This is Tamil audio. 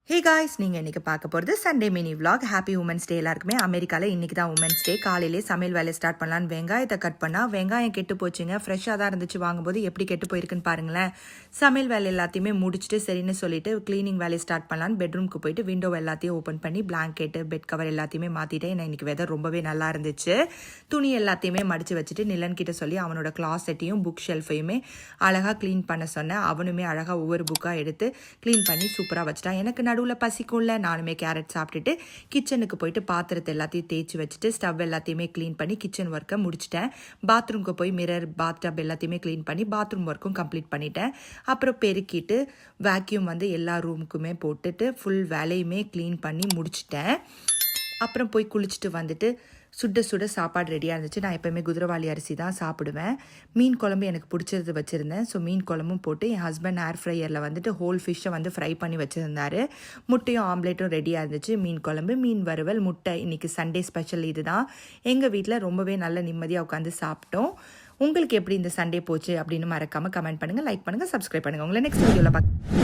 ஹே காய்ஸ், நீங்கள் இன்றைக்கி பார்க்க போகிறது Sunday mini vlog. Happy women's day எல்லாருக்குமே. அமெரிக்காவில் இன்றைக்கி தான் உமன்ஸ் டே. காலையிலே சமையல் வேலையை ஸ்டார்ட் பண்ணலான்னு வெங்காயத்தை கட் பண்ணால் வெங்காயம் கெட்டு போச்சுங்க. ஃப்ரெஷ்ஷாக தான் இருந்துச்சு. வாங்கும்போது எப்படி கெட்டு போயிருக்குன்னு பாருங்களேன். சமையல் வேலை எல்லாத்தையுமே முடிச்சுட்டு சரின்னு சொல்லிட்டு க்ளீனிங் வேலையை ஸ்டார்ட் பண்ணலான்னு பெட்ரூமுக்கு போயிட்டு விண்டோ எல்லாத்தையும் ஓப்பன் பண்ணி பிளாங்கெட்டு பெட் கவர் எல்லாத்தையுமே மாற்றிட்டேன். ஏன்னா இன்றைக்கி வெதர் ரொம்பவே நல்லா இருந்துச்சு. துணி எல்லாத்தையுமே மடித்து வச்சுட்டு நிலன் கிட்ட சொல்லி அவனோட கிளாசெட்டையும் புக் ஷெல்ஃபையுமே அழகாக க்ளீன் பண்ண சொன்னேன். அவனுமே அழகாக ஒவ்வொரு புக்காக எடுத்து க்ளீன் பண்ணி சூப்பராக வச்சுட்டான். எனக்கு நடுவில் பசிக்கும்ல, நானுமே கேரட் சாப்பிட்டுட்டு கிச்சனுக்கு போயிட்டு பாத்திரத்தை எல்லாத்தையும் தேய்ச்சி வச்சுட்டு ஸ்டவ் எல்லாத்தையுமே க்ளீன் பண்ணி கிச்சன் ஒர்க்கை முடிச்சிட்டேன். பாத்ரூம்க்கு போய் மிரர் பாத் டப் எல்லாத்தையுமே க்ளீன் பண்ணி பாத்ரூம் ஒர்க்கும் கம்ப்ளீட் பண்ணிட்டேன். அப்புறம் பெருக்கிட்டு வேக்யூம் எல்லா ரூமுக்குமே போட்டுட்டு ஃபுல் வேலையுமே க்ளீன் பண்ணி முடிச்சிட்டேன். அப்புறம் போய் குளிச்சுட்டு வந்துட்டு சுட சுட சாப்பாடு ரெடியாக இருந்துச்சு. நான் எப்போயுமே குதிரவாளி அரிசி தான் சாப்பிடுவேன். மீன் குழம்பு எனக்கு பிடிச்சது வச்சுருந்தேன். ஸோ மீன் குழம்பும் போட்டு என் ஹஸ்பண்ட் ஏர் ஃப்ரையரில் ஹோல் ஃபிஷ்ஷை ஃப்ரை பண்ணி வச்சுருந்தாரு. முட்டையும் ஆம்லேட்டும் ரெடியாக இருந்துச்சு. மீன் குழம்பு, மீன் வறுவல், முட்டை. இன்றைக்கி சண்டே ஸ்பெஷல் இது தான். எங்கள் வீட்டில் ரொம்பவே நல்ல நிம்மதியாக உட்காந்து சாப்பிட்டோம். உங்களுக்கு எப்படி இந்த சண்டே போச்சு அப்படின்னு மறக்காமல் கமெண்ட் பண்ணுங்கள், லைக் பண்ணுங்கள், சப்ஸ்கிரைப் பண்ணுங்கள். உங்களை நெக்ஸ்ட் வீடியோவில் பார்க்க